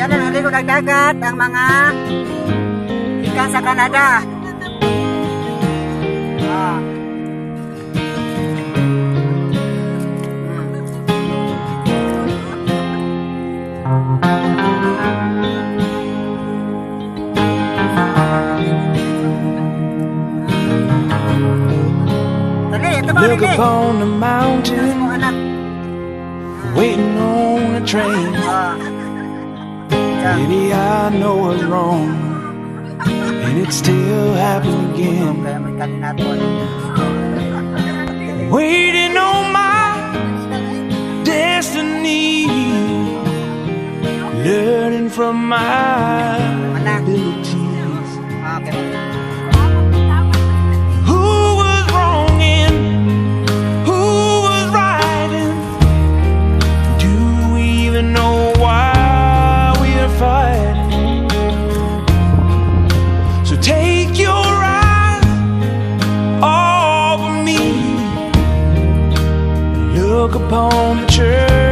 Yan ang naligo ng dagat ang mga ikan sa Canada. Ah. Look upon the mountain, waiting on a train. Maybe I know what's wrong, and it still happens again. Waiting on my destiny, learning from my abilities. Take your eyes off of me, look upon the church.